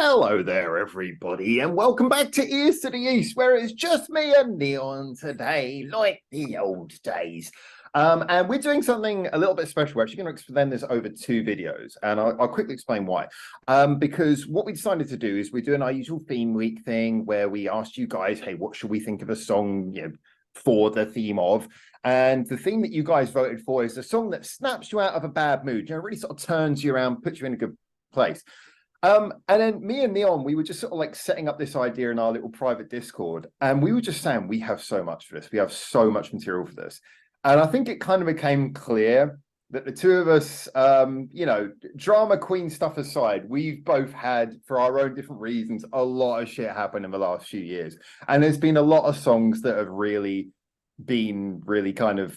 Hello there, everybody, and welcome back to Ears to the East, where it's just me and Neon today, like the old days. And we're doing something a little bit special. We're actually going to extend this over 2 videos, and I'll quickly explain why. Because what we decided to do is we're doing our usual theme week thing, where we asked you guys, hey, what should we think of a song, for the theme of? And the theme that you guys voted for is a song that snaps you out of a bad mood, really sort of turns you around, puts you in a good place. And then me and Neon, we were just sort of like setting up this idea in our little private Discord, and we were just saying we have so much for this. We have so much material for this. And I think it kind of became clear that the two of us, drama queen stuff aside, we've both had, for our own different reasons, a lot of shit happen in the last few years. And there's been a lot of songs that have really been really kind of,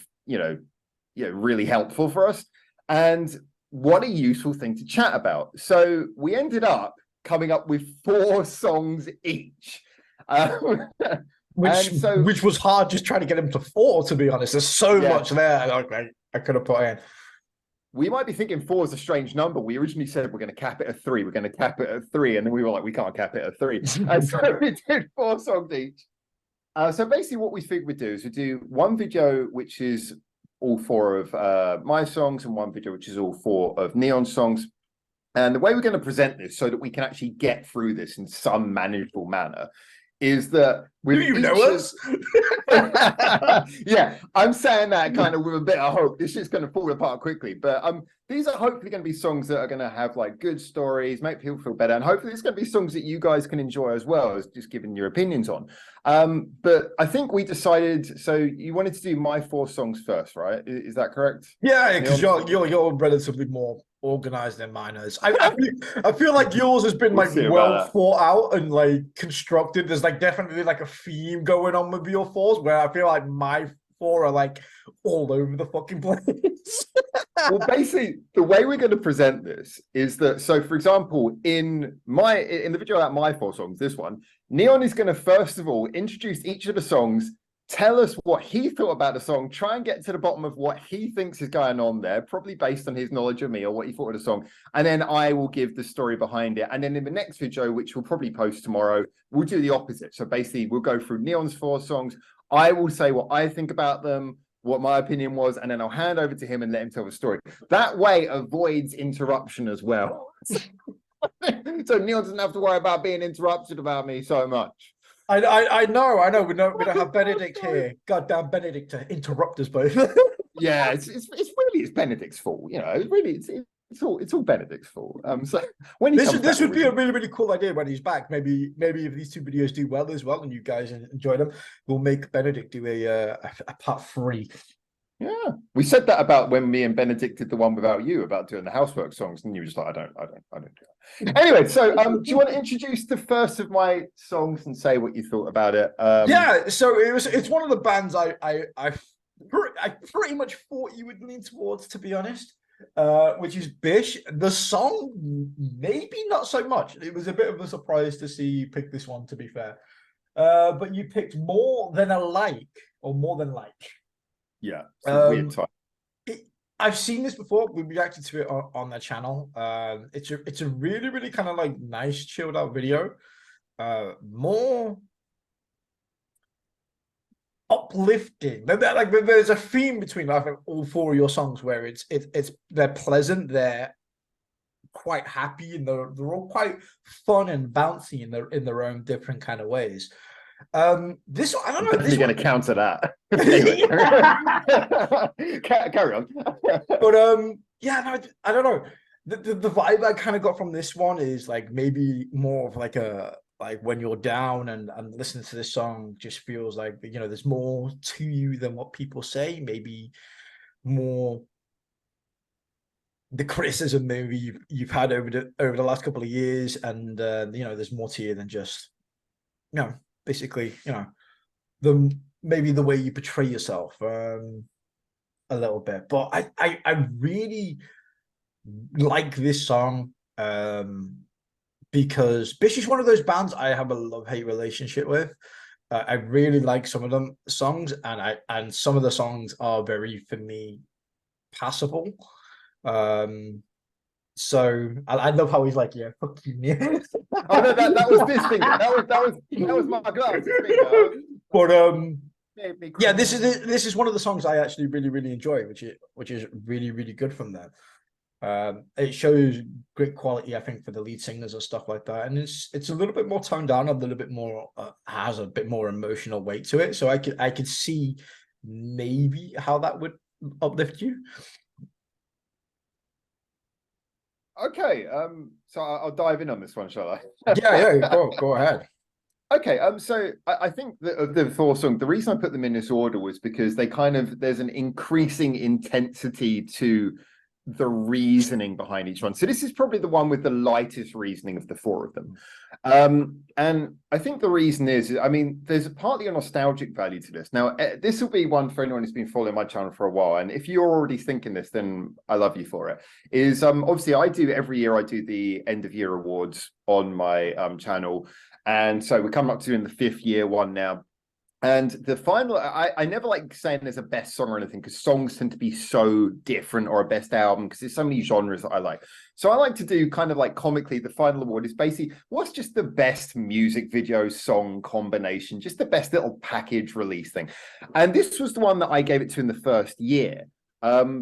really helpful for us. And what a useful thing to chat about. So we ended up coming up with 4 songs each. Which was hard, just trying to get them to 4, to be honest. There's so much there I could have put in. We might be thinking 4 is a strange number. We originally said we're going to cap it at 3. We're going to cap it at 3. And then we were like, we can't cap it at 3. And so we did 4 songs each. So basically what we think we'd do is we do one video, which is all 4 of my songs, and one video which is all 4 of Neon's songs. And the way we're going to present this so that we can actually get through this in some manageable manner is that do you know us? Yeah, I'm saying that kind of with a bit of hope. This shit's going to fall apart quickly, but these are hopefully going to be songs that are going to have like good stories, make people feel better, and hopefully it's going to be songs that you guys can enjoy as well as just giving your opinions on. But I think we decided, so you wanted to do my 4 songs first, right? Is that correct? Yeah, because you're relatively more organized than mine is. I feel like yours has been like well thought out and like constructed. There's like definitely like a theme going on with your 4s, where I feel like my 4 are like all over the fucking place. Well, basically, the way we're going to present this is that, so for example, in the video about my 4 songs, this one, Neon is going to first of all introduce each of the songs, tell us what he thought about the song, try and get to the bottom of what he thinks is going on there, probably based on his knowledge of me or what he thought of the song. And then I will give the story behind it. And then in the next video, which we'll probably post tomorrow, we'll do the opposite. So basically, we'll go through Neon's 4 songs. I will say what I think about them, what my opinion was, and then I'll hand over to him and let him tell the story. That way avoids interruption as well. So Neon doesn't have to worry about being interrupted about me so much. I know. We don't have Benedict here. Goddamn Benedict to interrupt us both. Yeah, it's really Benedict's fault. It's all Benedict's fault. So when this would be a really cool idea when he's back. Maybe if these 2 videos do well as well, and you guys enjoy them, we'll make Benedict do a part 3. Yeah, we said that about when me and Benedict did the one without you about doing the housework songs, and you were just like, I don't do that. Anyway, so do you want to introduce the first of my songs and say what you thought about it? Yeah, so it's one of the bands I pretty much thought you would lean towards, to be honest, which is BiSH. The song, maybe not so much. It was a bit of a surprise to see you pick this one, to be fair. But you picked More Than a Like, or More Than Like. Yeah, it's a weird time. I've seen this before. We reacted to it on the channel. It's a really kind of like nice chilled out video. More uplifting. Like there's a theme between I think all 4 of your songs where they're pleasant, they're quite happy, and they're all quite fun and bouncy in their own different kind of ways. This one, I don't know. Definitely going to counter that. Carry on. But yeah, no, I don't know. The vibe I kind of got from this one is like maybe more of like when you're down and listening to this song just feels like there's more to you than what people say. Maybe more the criticism maybe you've had over the last couple of years, and there's more to you than just basically maybe the way you portray yourself a little bit. But I really like this song because BiSH is one of those bands I have a love-hate relationship with. I really like some of them songs, and some of the songs are very, for me, passable. So I love how he's like, yeah, fuck you, Neil. Oh no, that was this finger. That was my glasses finger. But yeah, Cringe. this is one of the songs I actually really enjoy, which is really good from them. It shows great quality, I think, for the lead singers and stuff like that, and it's a little bit more toned down, a little bit more has a bit more emotional weight to it. So I could see maybe how that would uplift you. Okay, so I'll dive in on this one, shall I? Yeah, go ahead. Okay, so I think that of the four songs, the reason I put them in this order was because they there's an increasing intensity to the reasoning behind each one. So this is probably the one with the lightest reasoning of the four of them. And I think the reason is, I mean, there's partly a nostalgic value to this. Now, this will be one for anyone who's been following my channel for a while. And if you're already thinking this, then I love you for it. Is obviously every year I do the end of year awards on my channel. And so we're coming up to doing the 5th year one now. And the final, I never like saying there's a best song or anything, because songs tend to be so different, or a best album, because there's so many genres that I like. So I like to do kind of like comically, the final award is basically what's just the best music video song combination, just the best little package release thing. And this was the one that I gave it to in the first year.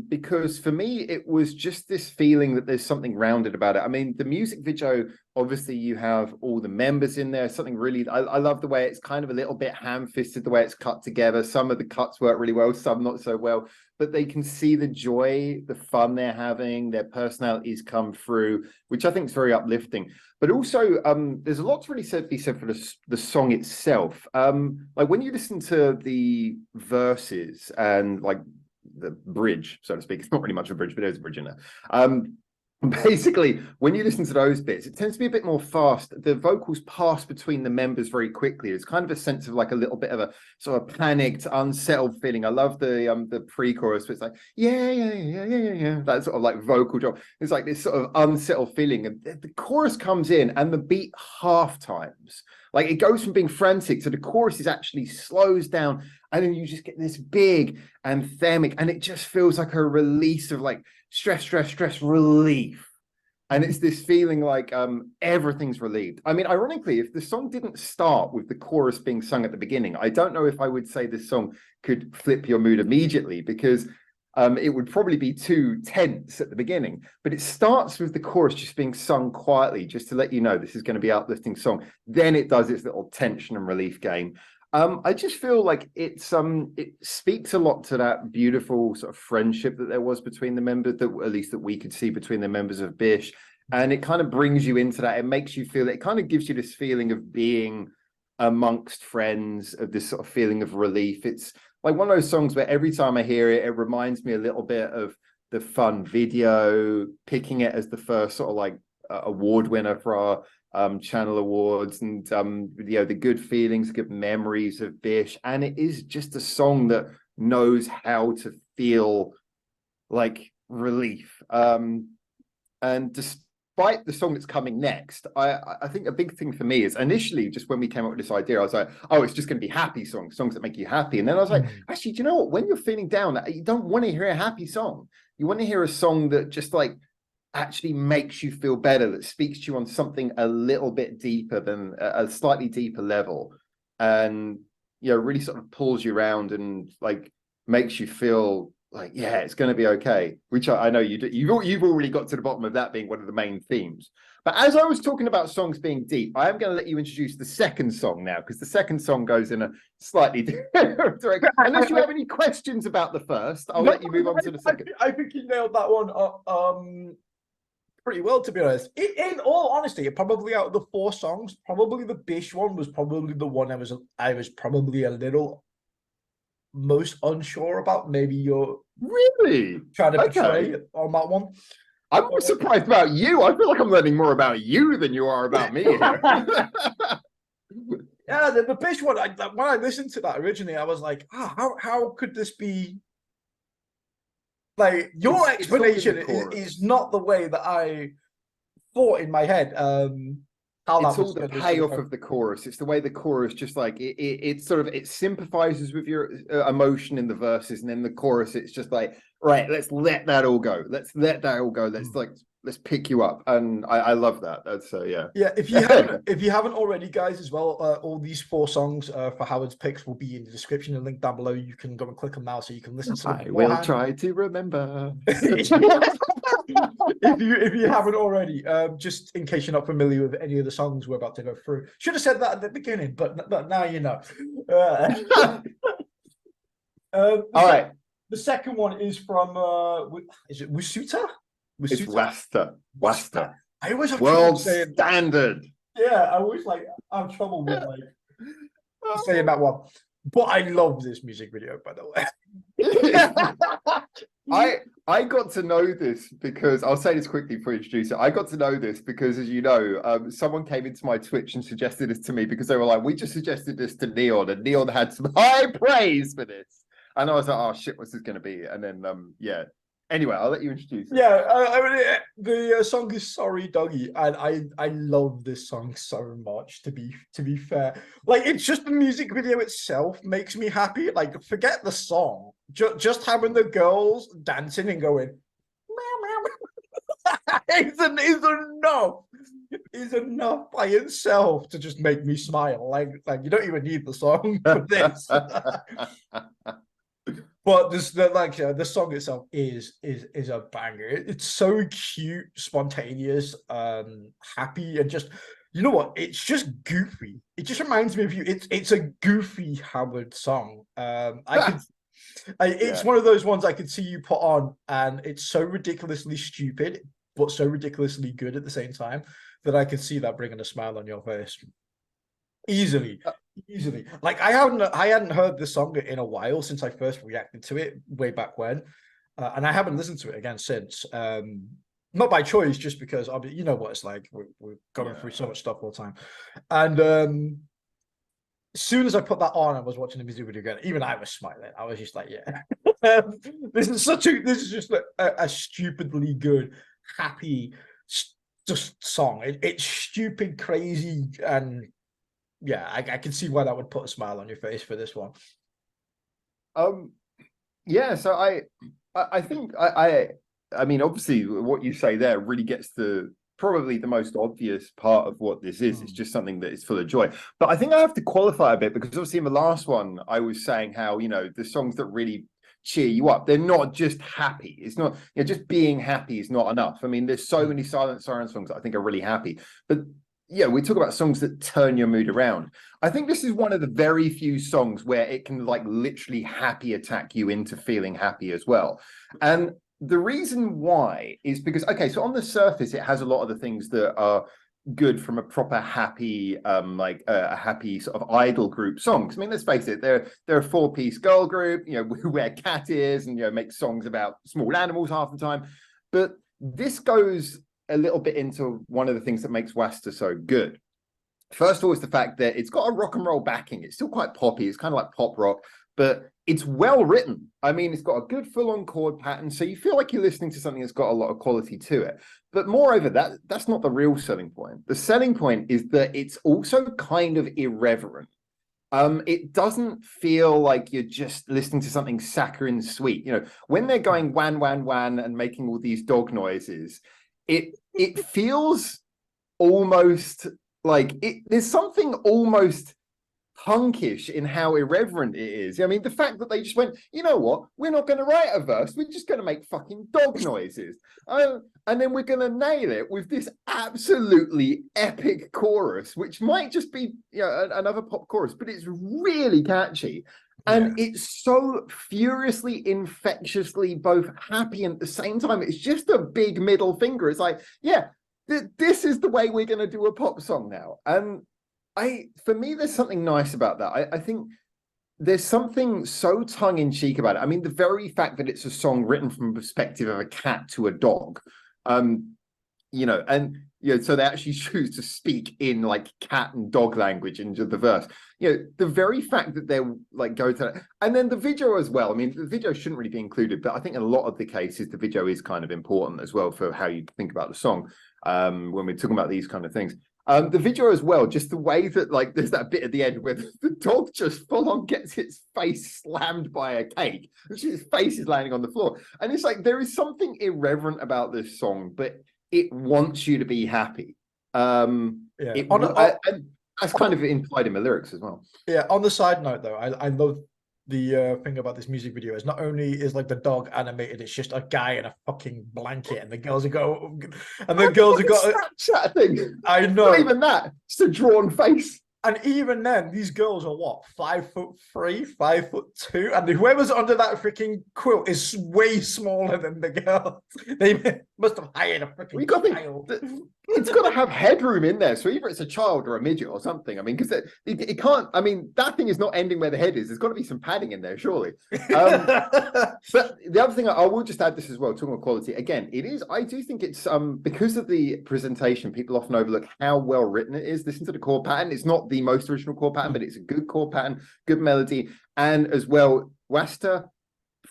Because for me, it was just this feeling that there's something rounded about it. I mean, the music video, obviously you have all the members in there, something really, I love the way it's kind of a little bit ham-fisted, the way it's cut together. Some of the cuts work really well, some not so well, but they can see the joy, the fun they're having, their personalities come through, which I think is very uplifting. But also, there's a lot to really be said for the song itself. Like when you listen to the verses and like the bridge, so to speak, it's not really much of a bridge, but there's a bridge in there. Basically, when you listen to those bits, it tends to be a bit more fast. The vocals pass between the members very quickly. It's kind of a sense of like a little bit of a sort of panicked, unsettled feeling. I love the pre-chorus, where it's like, yeah. That sort of like vocal drop. It's like this sort of unsettled feeling. And the chorus comes in and the beat half times. Like it goes from being frantic to the chorus is actually slows down. And then you just get this big anthemic, and it just feels like a release of like stress relief. And it's this feeling like everything's relieved. I mean, ironically, if the song didn't start with the chorus being sung at the beginning, I don't know if I would say this song could flip your mood immediately, because it would probably be too tense at the beginning. But it starts with the chorus just being sung quietly, just to let you know this is going to be an uplifting song. Then it does its little tension and relief game. I just feel like it speaks a lot to that beautiful sort of friendship that there was between the members, that at least that we could see between the members of BiSH, and it kind of brings you into that. It makes you feel, it kind of gives you this feeling of being amongst friends, of this sort of feeling of relief. It's like one of those songs where every time I hear it, it reminds me a little bit of the Fun video, picking it as the first sort of like award winner for our channel awards, and the good feelings, good memories of BiSH. And it is just a song that knows how to feel like relief. And despite the song that's coming next, I think a big thing for me is, initially, just when we came up with this idea, I was like, oh, it's just going to be happy songs that make you happy. And then I was like, actually, do you know what? When you're feeling down, you don't want to hear a happy song. You want to hear a song that just like actually makes you feel better, that speaks to you on something a little bit deeper, than a slightly deeper level, and really sort of pulls you around and like makes you feel like, yeah, it's going to be okay, which I know you do. You've already got to the bottom of that being one of the main themes. But as I was talking about songs being deep, I am going to let you introduce the second song now, because the second song goes in a slightly different direction. Unless you have any questions about the first, I'll let you move on to the second. I think you nailed that one pretty well, to be honest. In all honesty, probably out of the 4 songs, probably the BiSH one was probably the one I was probably a little most unsure about. Maybe you're really trying to portray on that one. I'm more surprised about you. I feel like I'm learning more about you than you are about me here. Yeah, the BiSH one, when I listened to that originally, I was like, how could this be? Like, your explanation is not the way that I thought in my head. It's all the payoff of the chorus. It's the way the chorus just like it sort of, it sympathizes with your emotion in the verses, and then the chorus, it's just like, right, let's let that all go. Let's let that all go. Let's like let's pick you up, and I love that. That's yeah. Yeah, if you haven't already, guys, as well, all these 4 songs for Howard's picks will be in the description and link down below. You can go and click them now so you can listen to them I will beforehand. try to remember. If you haven't already, just in case you're not familiar with any of the songs we're about to go through, should have said that at the beginning, but now you know. All right. The second one is from is it WASUTA? It's WASTA. WASTA. I always have world trouble saying standard. Yeah, I always I have trouble with saying that one. But I love this music video, by the way. I got to know this because I'll say this quickly before I introduce it. I got to know this because, as you know, someone came into my Twitch and suggested this to me because they were like, we just suggested this to Neon, and Neon had some high praise for this. And I was like, oh shit, what's this going to be? And then, yeah. Anyway, I'll let you introduce it. Yeah, I mean, the song is Sorry Doggy, and I love this song so much, to be fair. Like, it's just the music video itself makes me happy. Like, forget the song. Just having the girls dancing and going, meow, meow. is enough by itself to just make me smile. Like you don't even need the song for this. But the song itself is a banger. It's so cute, spontaneous, happy, and just, you know what? It's just goofy. It just reminds me of you. It's a goofy Howard song. It's one of those ones I could see you put on, and it's so ridiculously stupid, but so ridiculously good at the same time that I could see that bringing a smile on your face. Easily. Like, I hadn't heard this song in a while since I first reacted to it way back when, and I haven't listened to it again since. Not by choice, just because you know what it's like. We're going through so much stuff all the time, and as soon as I put that on, I was watching the music video again. Even I was smiling. I was just like, yeah, this is just a stupidly good, happy, just song. It's stupid, crazy, and yeah, I can see why that would put a smile on your face for this one. Yeah, so I think I mean, obviously what you say there really gets to probably the most obvious part of what this is. It's just something that is full of joy. But I think I have to qualify a bit, because obviously in the last one I was saying how, you know, the songs that really cheer you up, they're not just happy. It's not, you know, just being happy is not enough. I mean, there's so many Silent Siren songs that I think are really happy, but yeah, we talk about songs that turn your mood around. I think this is one of the very few songs where it can like literally happy attack you into feeling happy as well. And the reason why is because, okay, so on the surface, it has a lot of the things that are good from a proper happy, like a happy sort of idol group songs. I mean, let's face it, they're a 4-piece girl group, you know, who wear cat ears and, you know, make songs about small animals half the time. But this goes a little bit into one of the things that makes WASTA so good. First of all, is the fact that it's got a rock and roll backing. It's still quite poppy. It's kind of like pop rock, but it's well written. I mean, it's got a good full-on chord pattern, so you feel like you're listening to something that's got a lot of quality to it. But moreover, that's not the real selling point. The selling point is that it's also kind of irreverent. It doesn't feel like you're just listening to something saccharine sweet. You know, when they're going wan, wan, wan and making all these dog noises, it feels almost like there's something almost punkish in how irreverent it is. I mean, the fact that they just went, you know what, we're not going to write a verse, we're just going to make fucking dog noises. And then we're going to nail it with this absolutely epic chorus, which might just be, you know, another pop chorus, but it's really catchy. And it's so furiously, infectiously both happy and at the same time, it's just a big middle finger. It's like, yeah, this is the way we're going to do a pop song now. And for me, there's something nice about that. I think there's something so tongue-in-cheek about it. I mean, the very fact that it's a song written from the perspective of a cat to a dog, you know, and you know, so they actually choose to speak in like cat and dog language into the verse. You know, the very fact that they're like go to that, and then the video as well. I mean, the video shouldn't really be included, but I think in a lot of the cases, the video is kind of important as well for how you think about the song when we're talking about these kind of things. The video as well, just the way that like there's that bit at the end where the dog just full on gets its face slammed by a cake, which its face is landing on the floor, and it's like there is something irreverent about this song, but it wants you to be happy. Yeah. And that's kind of implied in my lyrics as well. Yeah, on the side note though, I love the thing about this music video is not only is like the dog animated, it's just a guy in a fucking blanket, and the girls are go, and the girls have got Snapchat thing. I know. Not even that. It's a drawn face. And even then, these girls are what, 5'3", 5'2", and whoever's under that freaking quilt is way smaller than the girl. They must have hired a freaking child. It's got to have headroom in there, so either it's a child or a midget or something. I mean, because it can't. I mean, that thing is not ending where the head is. There's got to be some padding in there, surely. But the other thing I will just add this as well, talking about quality. Again, it is. I do think it's because of the presentation, people often overlook how well written it is. Listen to the chord pattern. It's not the most original chord pattern, but it's a good chord pattern, good melody, and as well, WASUTA,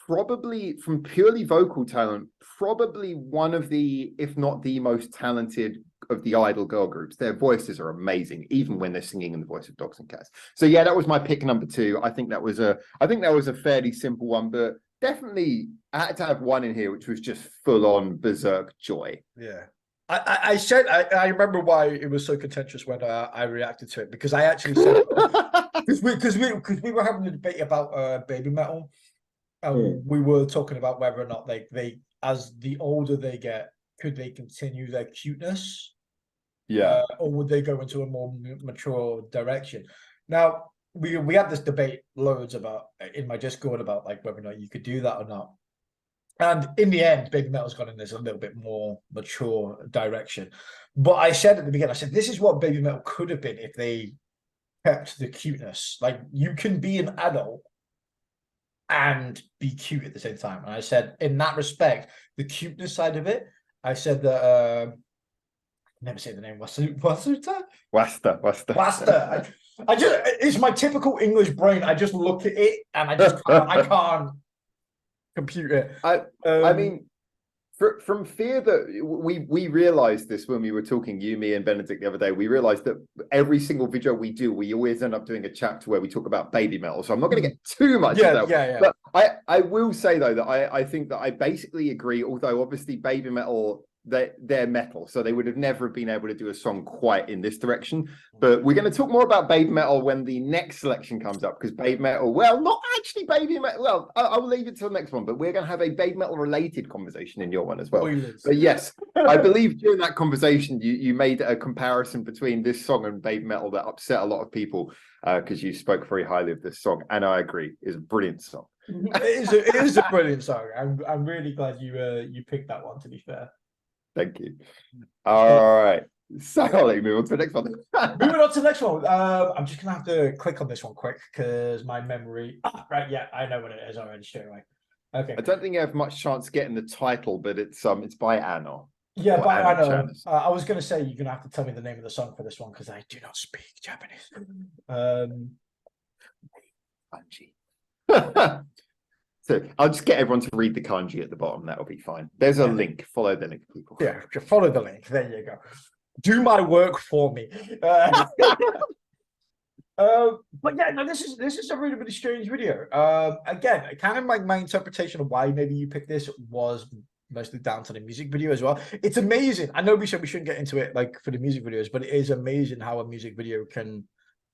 probably from purely vocal talent, probably one of the, if not the most talented of the idol girl groups. Their voices are amazing, even when they're singing in the voice of dogs and cats. So yeah, that was my pick number 2. I think that was a fairly simple one, but definitely I had to have one in here, which was just full on berserk joy. Yeah. I remember why it was so contentious when I reacted to it, because I actually said because we were having a debate about baby metal. We were talking about whether or not they as the older they get, could they continue their cuteness? Yeah. Or would they go into a more mature direction? Now, we had this debate loads about in my Discord about like whether or not you could do that or not. And in the end, baby metal's gone in this a little bit more mature direction. But I said at the beginning, I said, this is what baby metal could have been if they kept the cuteness. Like, you can be an adult and be cute at the same time. And I said, in that respect, the cuteness side of it, I said that I never say the name. WASUTA. I just, it's my typical English brain. I just look at it and I can't compute it. I mean, from fear that we realized this when we were talking, you, me, and Benedict the other day. We realized that every single video we do, we always end up doing a chapter where we talk about baby metal. So I'm not going to get too much into that. Yeah. But I will say though that I think that I basically agree. Although obviously baby metal, they're metal, so they would have never been able to do a song quite in this direction. But we're going to talk more about baby metal when the next selection comes up, because baby metal, well, not actually baby metal. Well, I'll leave it to the next one, but we're going to have a baby metal related conversation in your one as well. But yes, I believe during that conversation you made a comparison between this song and baby metal that upset a lot of people because you spoke very highly of this song, and I agree, it's a brilliant song. It is a brilliant song. I'm really glad you picked that one, to be fair. Thank you. All right. So I'll let you move on to the next one. Moving on to the next one. I'm just gonna have to click on this one quick because my memory. Right, yeah, I know what it is already straight away. Okay. I don't think you have much chance getting the title, but it's by Anna. Yeah, by Anna. I was gonna say you're gonna have to tell me the name of the song for this one because I do not speak Japanese. So I'll just get everyone to read the kanji at the bottom. That'll be fine. There's a link. Follow the link, people. Yeah, follow the link. There you go. Do my work for me. But yeah, no, this is a really, really strange video. Again, kind of like my interpretation of why maybe you picked this was mostly down to the music video as well. It's amazing. I know we said we shouldn't get into it like for the music videos, but it is amazing how a music video can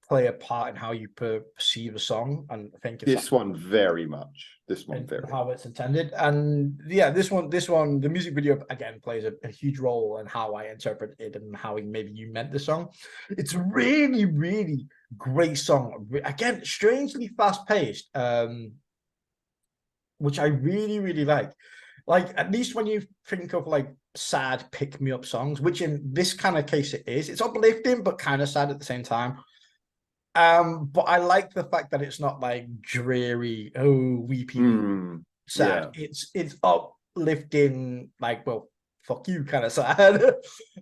play a part in how you perceive a song. And I think this one very much. This one very how it's intended. And yeah, this one, the music video again plays a huge role in how I interpret it and how maybe you meant the song. It's really, really great song. Again, strangely fast paced, which I really, really like. Like, at least when you think of like sad pick me up songs, which in this kind of case it is, it's uplifting but kind of sad at the same time. But I like the fact that it's not like dreary, weepy, sad. Yeah. It's uplifting, like, well, fuck you kind of sad.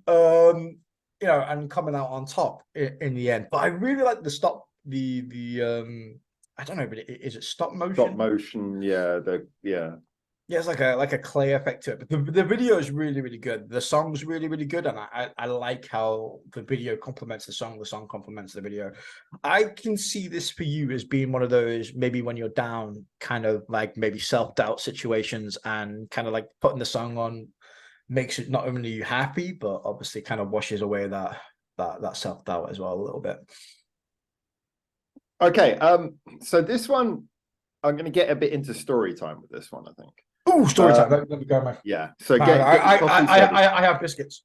You know, and coming out on top in the end. But I really like the I don't know, but is it stop motion? Stop motion, yeah. Yeah, it's like a clay effect to it. But the video is really, really good. The song's really, really good. And I like how the video complements the song complements the video. I can see this for you as being one of those, maybe when you're down, kind of like maybe self-doubt situations and kind of like putting the song on makes it not only you happy, but obviously kind of washes away that self-doubt as well a little bit. Okay, so this one, I'm going to get a bit into story time with this one, I think. Oh, story time. Let me go, my. Yeah, so I have biscuits.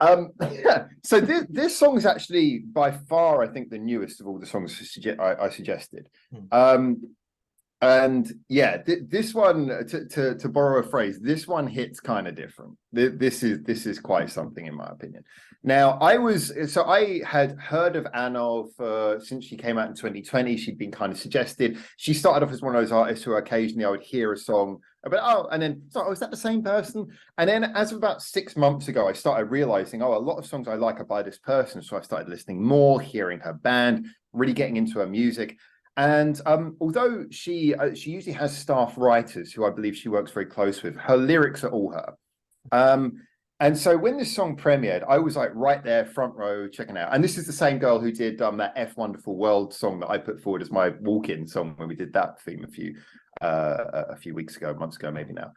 So this song is actually by far, I think, the newest of all the songs I suggested. And yeah, this one, to borrow a phrase, this one hits kind of different. This is quite something, in my opinion. Now, I had heard of Anna since she came out in 2020. She'd been kind of suggested. She started off as one of those artists who occasionally I would hear a song about, and then it's like, oh, is that the same person? And then as of about 6 months ago, I started realizing, oh, a lot of songs I like are by this person. So I started listening more, hearing her band, really getting into her music. And although she usually has staff writers who I believe she works very close with, her lyrics are all her. And so when this song premiered, I was like right there, front row, checking out. And this is the same girl who did that F Wonderful World song that I put forward as my walk-in song when we did that theme a few weeks ago, months ago, maybe now.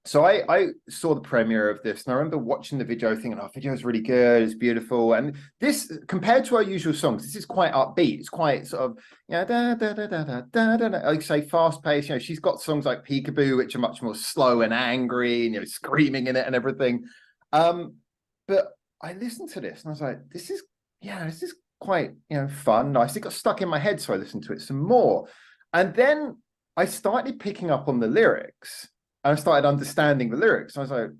So I saw the premiere of this, and I remember watching the video thinking, oh, video is really good, it's beautiful. And this, compared to our usual songs, this is quite upbeat. It's quite sort of, da, da, da, da, da, da, da, da, like say fast paced. She's got songs like Peekaboo, which are much more slow and angry, and screaming in it and everything. But I listened to this and I was like, this is quite, fun, nice. It got stuck in my head, so I listened to it some more. And then I started picking up on the lyrics. I started understanding the lyrics. I was like,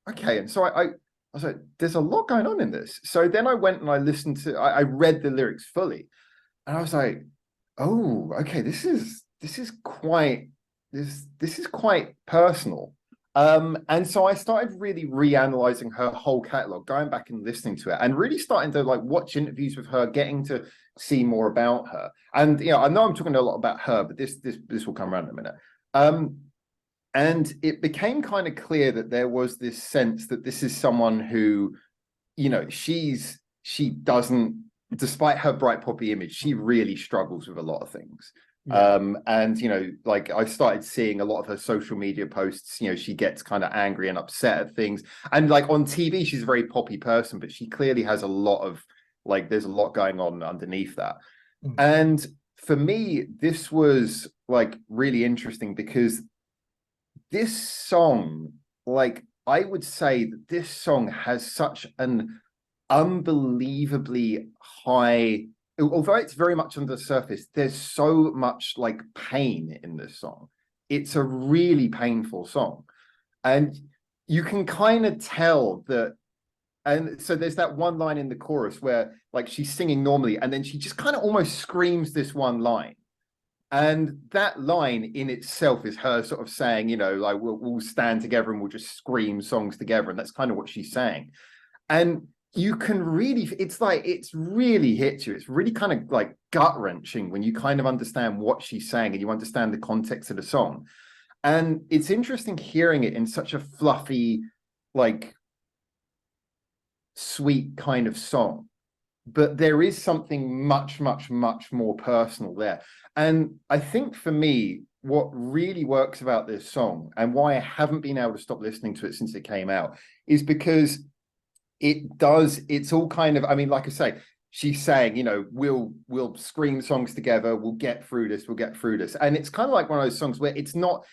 okay. And so I was like, there's a lot going on in this. So then I went and I read the lyrics fully. And I was like, oh, okay, this is quite personal. And so I started really reanalyzing her whole catalog, going back and listening to it, and really starting to like watch interviews with her, getting to see more about her. And I know I'm talking a lot about her, but this will come around in a minute. And it became kind of clear that there was this sense that this is someone who, she doesn't, despite her bright poppy image, she really struggles with a lot of things. Yeah. And, like I started seeing a lot of her social media posts, she gets kind of angry and upset at things. And like on TV, she's a very poppy person, but she clearly has a lot of, like, there's a lot going on underneath that. And for me, this was like really interesting because this song, like, I would say that this song has such an unbelievably high, although it's very much under the surface, there's so much like pain in this song. It's a really painful song. And you can kind of tell that. And so there's that one line in the chorus where like she's singing normally and then she just kind of almost screams this one line. And that line in itself is her sort of saying, like we'll stand together and we'll just scream songs together. And that's kind of what she's saying. And you can really, it's really hits you. It's really kind of like gut wrenching when you kind of understand what she's saying and you understand the context of the song. And it's interesting hearing it in such a fluffy, like sweet kind of song. But there is something much, much, much more personal there. And I think for me, what really works about this song and why I haven't been able to stop listening to it since it came out is because it's all kind of, I mean, like I say, she's saying, we'll scream songs together, we'll get through this. And it's kind of like one of those songs where it's not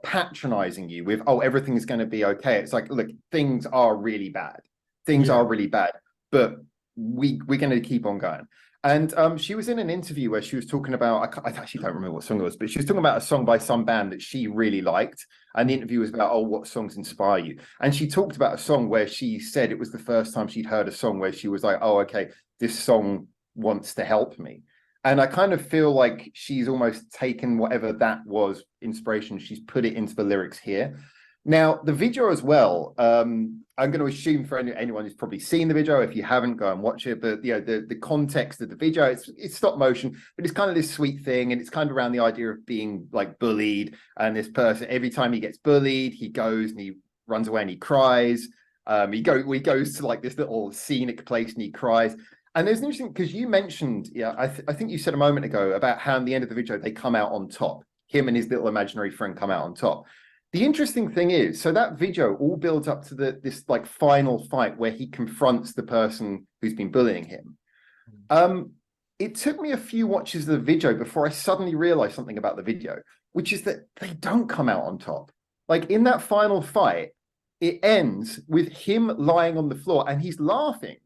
patronizing you with, oh, everything is going to be okay. It's like, look, things are really bad. But we're going to keep on going. And she was in an interview where she was talking about, I actually don't remember what song it was, but she was talking about a song by some band that she really liked. And the interview was about, oh, what songs inspire you? And she talked about a song where she said it was the first time she'd heard a song where she was like, oh, okay, this song wants to help me. And I kind of feel like she's almost taken whatever that was inspiration, she's put it into the lyrics here. Now, the video as well, I'm going to assume for anyone who's probably seen the video, if you haven't, go and watch it. But the context of the video, it's stop motion, but it's kind of this sweet thing, and it's kind of around the idea of being like bullied. And this person, every time he gets bullied, he goes and he runs away and he cries. He goes to like this little scenic place and he cries. And there's an interesting, because you mentioned, I think you said a moment ago about how in the end of the video they come out on top. Him and his little imaginary friend come out on top. The interesting thing is, so that video all builds up to this like final fight where he confronts the person who's been bullying him. It took me a few watches of the video before I suddenly realized something about the video, which is that they don't come out on top. Like in that final fight, it ends with him lying on the floor and he's laughing,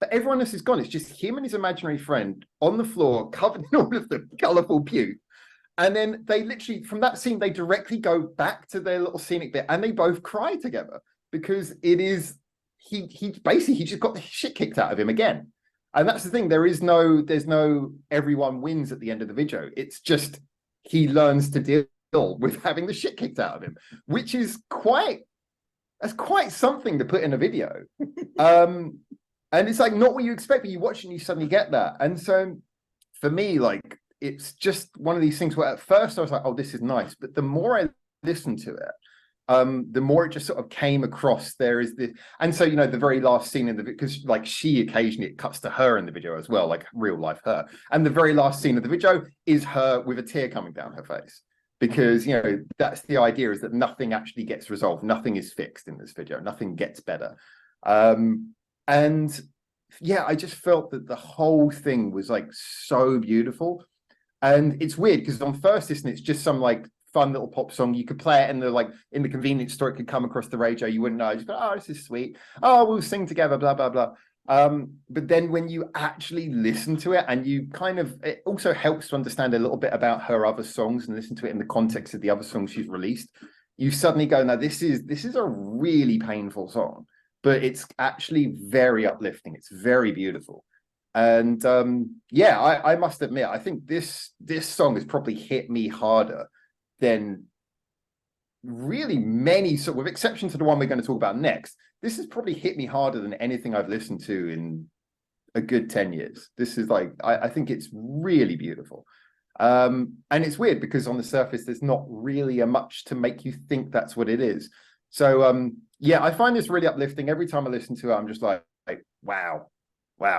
but everyone else is gone. It's just him and his imaginary friend on the floor, covered in all of the colorful puke. And then they literally, from that scene, they directly go back to their little scenic bit and they both cry together because it is, he basically, he just got the shit kicked out of him again. And that's the thing, there's no everyone wins at the end of the video. It's just, he learns to deal with having the shit kicked out of him, which is that's quite something to put in a video. And it's like not what you expect, but you watch it and you suddenly get that. And so for me, like, it's just one of these things where at first I was like, oh, this is nice. But the more I listened to it, the more it just sort of came across. There is this, and so, you know, the very last scene in the, because like she occasionally, it cuts to her in the video as well, like real life her. And the very last scene of the video is her with a tear coming down her face. Because, you know, that's the idea, is that nothing actually gets resolved. Nothing is fixed in this video. Nothing gets better. And yeah, I just felt that the whole thing was like so beautiful. And it's weird because on first listen, it's just some like fun little pop song. You could play it in the convenience store. It could come across the radio. You wouldn't know. Just go, oh, this is sweet. Oh, we'll sing together, blah, blah, blah. But then when you actually listen to it, and you kind of, it also helps to understand a little bit about her other songs and listen to it in the context of the other songs she's released, you suddenly go, now this is a really painful song, but it's actually very uplifting. It's very beautiful. And yeah, I must admit, I think this song has probably hit me harder than really many, so with exception to the one we're going to talk about next, this has probably hit me harder than anything I've listened to in a good 10 years. This is like, I think it's really beautiful. And it's weird because on the surface, there's not really a much to make you think that's what it is. So yeah, I find this really uplifting. Every time I listen to it, I'm just like wow,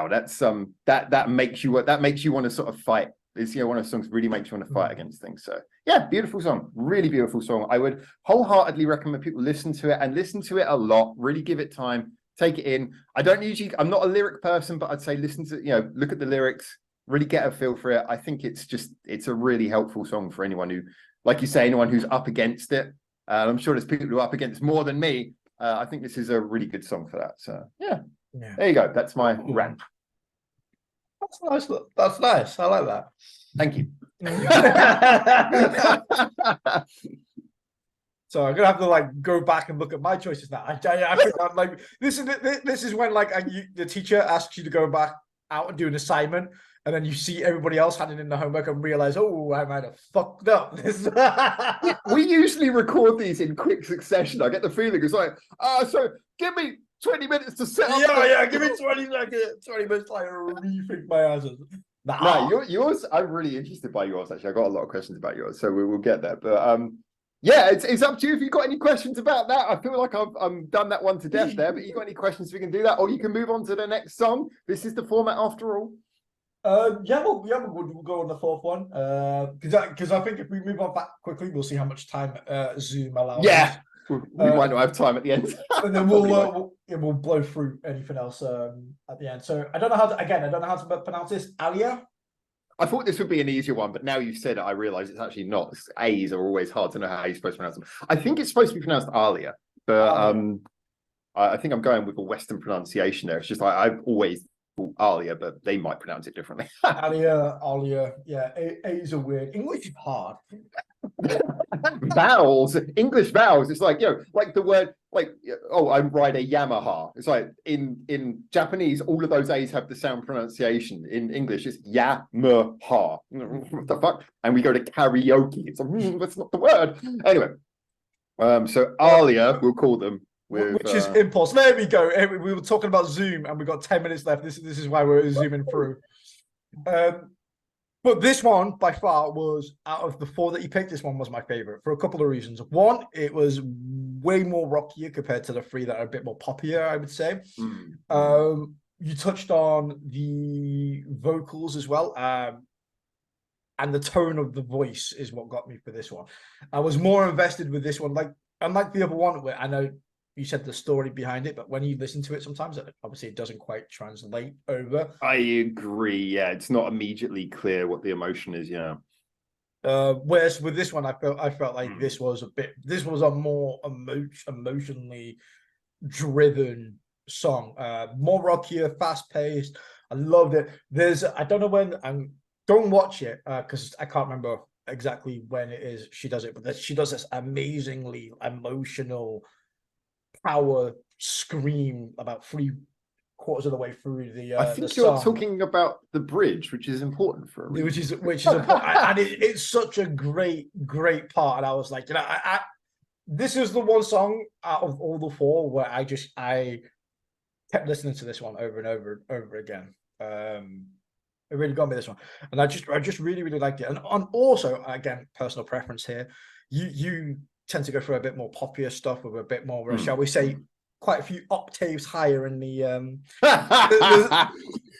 that's that makes you want to sort of fight. It's, you know, one of the songs really makes you want to fight against things. So yeah, beautiful song, really beautiful song. I would wholeheartedly recommend people listen to it, and listen to it a lot. Really give it time, take it in. I'm not a lyric person, but I'd say listen to, you know, look at the lyrics, really get a feel for it. I think it's a really helpful song for anyone who, like you say, anyone who's up against it. I'm sure there's people who are up against more than me. I think this is a really good song for that. So yeah. There you go. That's my rant. That's nice. That's nice. I like that. Thank you. So I'm gonna have to like go back and look at my choices now. I think I'm like this is when like the teacher asks you to go back out and do an assignment, and then you see everybody else handing in the homework and realize, oh, I might have fucked up. We usually record these in quick succession. I get the feeling it's like, so give me 20 minutes to set up. Yeah, give me 20 seconds, 20 minutes to like rethink my answers. No, yours, I'm really interested by yours, actually. I got a lot of questions about yours, so we will get there. But yeah, it's up to you if you've got any questions about that. I feel like I've done that one to death there, but you got any questions, we can do that, or you can move on to the next song. This is the format after all. Yeah, we'll go on the fourth one. Because I think if we move on back quickly, we'll see how much time Zoom allows. Yeah. We might not have time at the end. And then we'll blow through anything else at the end. So I don't know how to pronounce this. ALiA. I thought this would be an easier one, but now you've said it, I realize it's actually not. A's are always hard to know how you're supposed to pronounce them. I think it's supposed to be pronounced ALiA, but I think I'm going with a Western pronunciation there. It's just like I've always thought ALiA, but they might pronounce it differently. ALiA. Yeah, A's are weird. English is hard. Vowels, English vowels. It's like, you know, like the word, like, oh, I ride a Yamaha. It's like in Japanese, all of those A's have the sound pronunciation. In English, it's Yamaha. What the fuck? And we go to karaoke. It's like, that's not the word. Anyway, so ALiA, we'll call them. Which is impulse. There we go. We were talking about Zoom, and we've got 10 minutes left. This is why we're zooming through. But this one, by far, was out of the four that you picked, this one was my favorite for a couple of reasons. One, it was way more rockier compared to the three that are a bit more poppier, I would say. You touched on the vocals as well. And the tone of the voice is what got me for this one. I was more invested with this one. Like unlike the other one, where I know you said the story behind it, but when you listen to it, sometimes obviously it doesn't quite translate over. I agree. Yeah, it's not immediately clear what the emotion is. Yeah. Whereas with this one, I felt like this was a more emotionally driven song, more rockier, fast paced. I loved it. I don't know when, go and watch it because I can't remember exactly when it is she does it, but she does this amazingly emotional power scream about 3/4 of the way through I the think you're song, talking about the bridge, which is important for a reason. which is and it's such a great part. And I was like, this is the one song out of all the four where I kept listening to this one over and over again. It really got me, this one, and I just really liked it. And also, again, personal preference here. You tend to go for a bit more popular stuff with a bit more, shall we say, quite a few octaves higher in the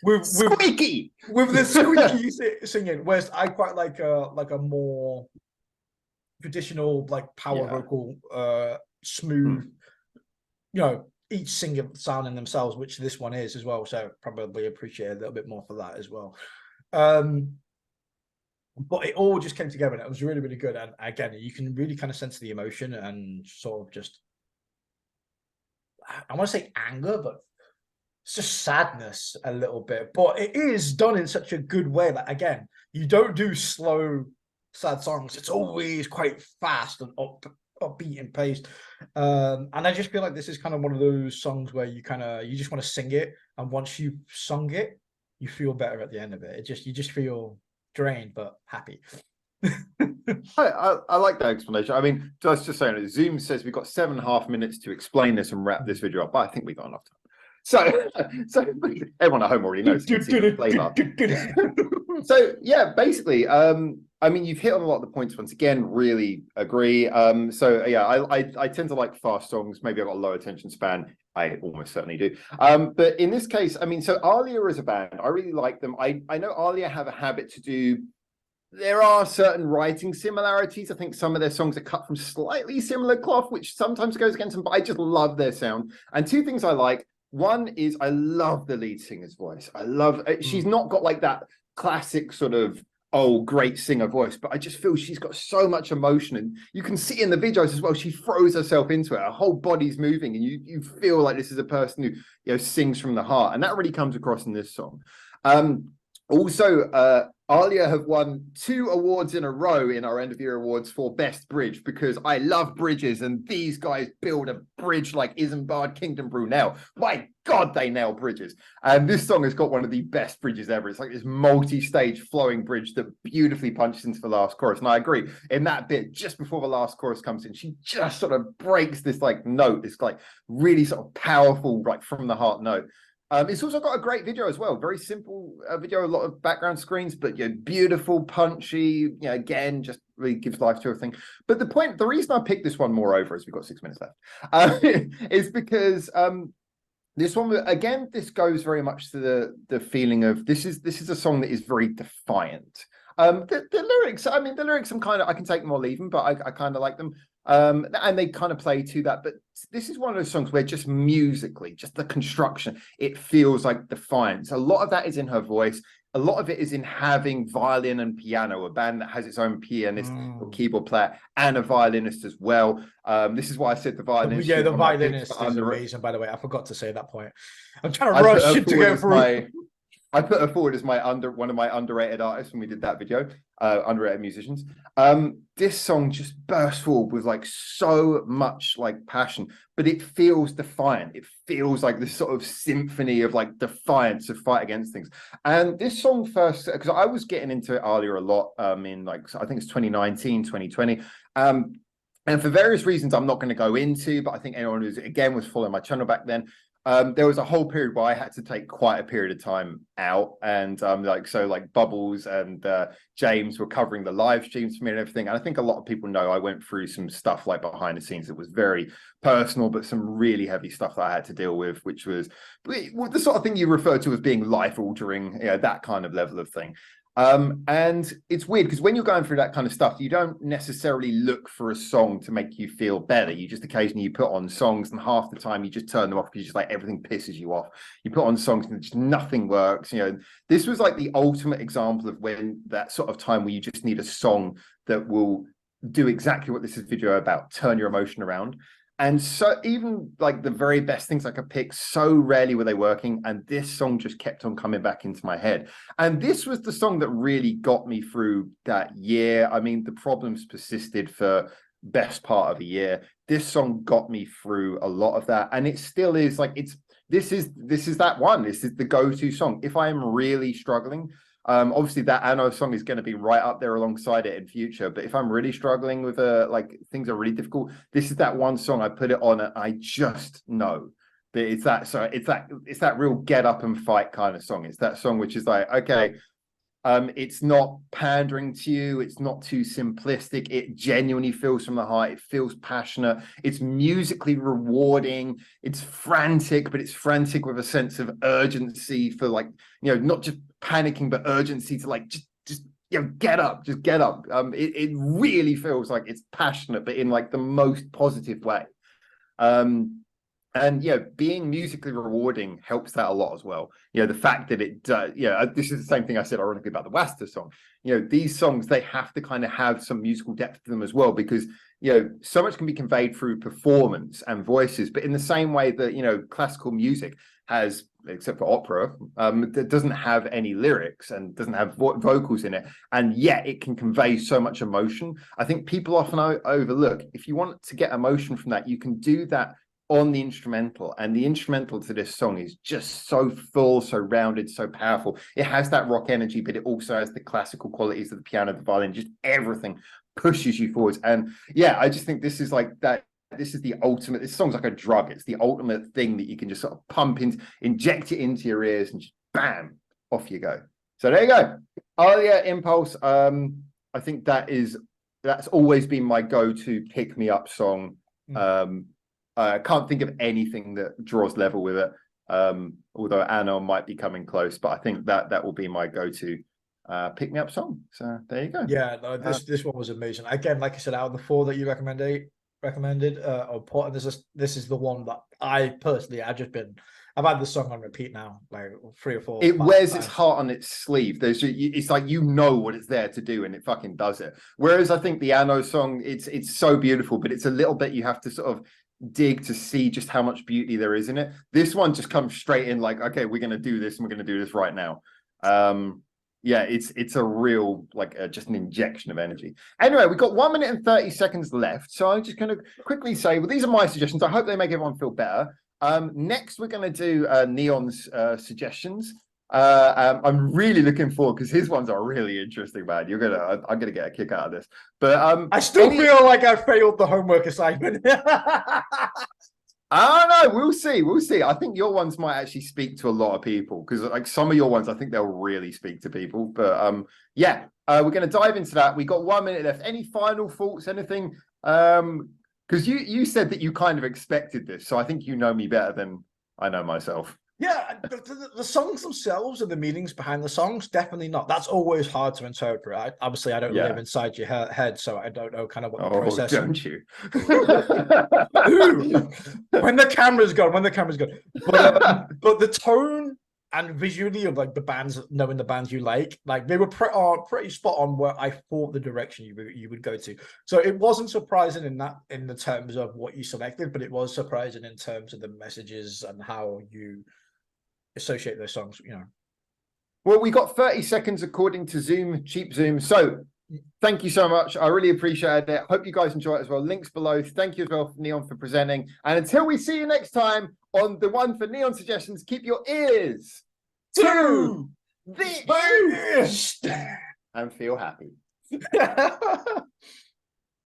with Squeaky with the squeaky singing. Whereas I quite like a more traditional, like, power vocal, smooth, each singer sounding themselves, which this one is as well. So probably appreciate a little bit more for that as well. But it all just came together and it was really good. And again, you can really kind of sense the emotion and sort of just, I want to say anger, but it's just sadness a little bit. But it is done in such a good way. Like, again, you don't do slow, sad songs. It's always quite fast and upbeat and paced. And I just feel like this is kind of one of those songs where you just want to sing it, and once you've sung it, you feel better at the end of it. You just feel drained but happy. I like that explanation. I mean, just saying, Zoom says we've got 7.5 minutes to explain this and wrap this video up, but I think we've got enough time. So everyone at home already knows. So yeah, basically, I mean, you've hit on a lot of the points once again. Really agree. So yeah, I tend to like fast songs. Maybe I've got a low attention span. I almost certainly do. But in this case, I mean, so ALiA is a band. I really like them. I know ALiA have a habit to do. There are certain writing similarities. I think some of their songs are cut from slightly similar cloth, which sometimes goes against them, but I just love their sound. And two things I like. One is I love the lead singer's voice. I love, she's not got like that classic sort of, oh, great singer voice, but I just feel she's got so much emotion, and you can see in the videos as well, she throws herself into it. Her whole body's moving, and you feel like this is a person who sings from the heart, and that really comes across in this song. Also, ALiA have won 2 awards in a row in our end of year awards for best bridge, because I love bridges, and these guys build a bridge like Isambard Kingdom Brunel. My God, they nail bridges. And this song has got one of the best bridges ever. It's like this multi-stage flowing bridge that beautifully punches into the last chorus. And I agree, in that bit, just before the last chorus comes in, she just sort of breaks this like note, this like really sort of powerful, like from the heart note. It's also got a great video as well. Very simple video, a lot of background screens, but beautiful, punchy. Again, just really gives life to everything. But the reason I picked this one, moreover, is we've got 6 minutes left, is because this one, again, this goes very much to the feeling of this is a song that is very defiant. The lyrics, I mean, the lyrics, I can take them or leave them, but I kind of like them. And they kind of play to that, but this is one of those songs where just musically, just the construction, it feels like defiance. A lot of that is in her voice. A lot of it is in having violin and piano, a band that has its own pianist or keyboard player and a violinist as well. This is why I said the violinist. Yeah, the violinist is amazing, by the way. I forgot to say that point. I'm trying to rush to go through. I put her forward as one of my underrated artists when we did that video, underrated musicians. This song just bursts forward with like so much like passion, but it feels defiant. It feels like this sort of symphony of like defiance of fight against things. And this song first, because I was getting into ALiA a lot in like, I think it's 2019, 2020. And for various reasons I'm not going to go into, but I think anyone who's again was following my channel back then, there was a whole period where I had to take quite a period of time out, and like Bubbles and James were covering the live streams for me and everything. And I think a lot of people know I went through some stuff like behind the scenes that was very personal, but some really heavy stuff that I had to deal with, which was the sort of thing you refer to as being life altering, that kind of level of thing. And it's weird because when you're going through that kind of stuff, you don't necessarily look for a song to make you feel better. You just occasionally you put on songs, and half the time you just turn them off because just like everything pisses you off. You put on songs and just nothing works. You know, this was like the ultimate example of when that sort of time where you just need a song that will do exactly what this is video about, turn your emotion around. And so even like the very best things I could pick, so rarely were they working. And this song just kept on coming back into my head. And this was the song that really got me through that year. I mean, the problems persisted for best part of a year. This song got me through a lot of that. And it still is like, this is that one. This is the go-to song. If I am really struggling, obviously that Anno song is going to be right up there alongside it in future. But if I'm really struggling with like things are really difficult, this is that one song I put it on and I just know that it's that real get up and fight kind of song. It's that song which is like, okay, it's not pandering to you, it's not too simplistic, it genuinely feels from the heart, it feels passionate, it's musically rewarding, it's frantic, but it's frantic with a sense of urgency for like, you know, not just panicking but urgency to like just you know, get up. It really feels like it's passionate but in like the most positive way. And yeah, being musically rewarding helps that a lot as well. You know, the fact that it does, this is the same thing I said ironically about the WASUTA song. You know, these songs, they have to kind of have some musical depth to them as well, because, you know, so much can be conveyed through performance and voices, but in the same way that, you know, classical music has, except for opera, that doesn't have any lyrics and doesn't have vocals in it, and yet it can convey so much emotion. I think people often overlook, if you want to get emotion from that, you can do that on the instrumental, and the instrumental to this song is just so full, so rounded, so powerful. It has that rock energy, but it also has the classical qualities of the piano, the violin, just everything pushes you forwards. And yeah, I just think this is like that. This is the ultimate. This song's like a drug. It's the ultimate thing that you can just sort of pump in, inject it into your ears, and just bam, off you go. So there you go. ALiA Impulse. I think that's always been my go-to pick-me-up song. I can't think of anything that draws level with it, although Anno might be coming close, but I think that will be my go-to pick-me-up song. So there you go. Yeah, no, this one was amazing. Again, like I said, out of the four that you recommended or put, this is the one that I've had the song on repeat now, like 3 or 4. It wears its heart on its sleeve. It's like, you know what it's there to do, and it fucking does it. Whereas I think the Anno song, it's so beautiful, but it's a little bit, you have to sort of dig to see just how much beauty there is in it. This one just comes straight in like, okay, we're going to do this, and we're going to do this right now. Yeah, it's a real, like, just an injection of energy. Anyway, we've got 1 minute and 30 seconds left, so I'm just going to quickly say, well, these are my suggestions. I hope they make everyone feel better. Next, we're going to do Neon's suggestions. I'm really looking forward, because his ones are really interesting, man. I'm gonna get a kick out of this. But I still feel like I failed the homework assignment. I don't know. We'll see. I think your ones might actually speak to a lot of people, because like some of your ones, I think they'll really speak to people. But yeah, we're going to dive into that. We got 1 minute left. Any final thoughts? Anything? Because you said that you kind of expected this, so I think you know me better than I know myself. Yeah, the songs themselves and the meanings behind the songs, definitely not. That's always hard to interpret. Obviously, I don't live inside your head, so I don't know kind of what the process. Don't you? When the camera's gone. But the tone and visually of like the bands, knowing the bands you like they were pretty spot on where I thought the direction you would go to. So it wasn't surprising in the terms of what you selected, but it was surprising in terms of the messages and how you associate those songs, you know. Well, we got 30 seconds according to Zoom, cheap Zoom. So thank you so much. I really appreciate it. Hope you guys enjoy it as well. Links below. Thank you as well, Neon, for presenting. And until we see you next time on the one for Neon Suggestions, keep your ears to the BiSH and feel happy.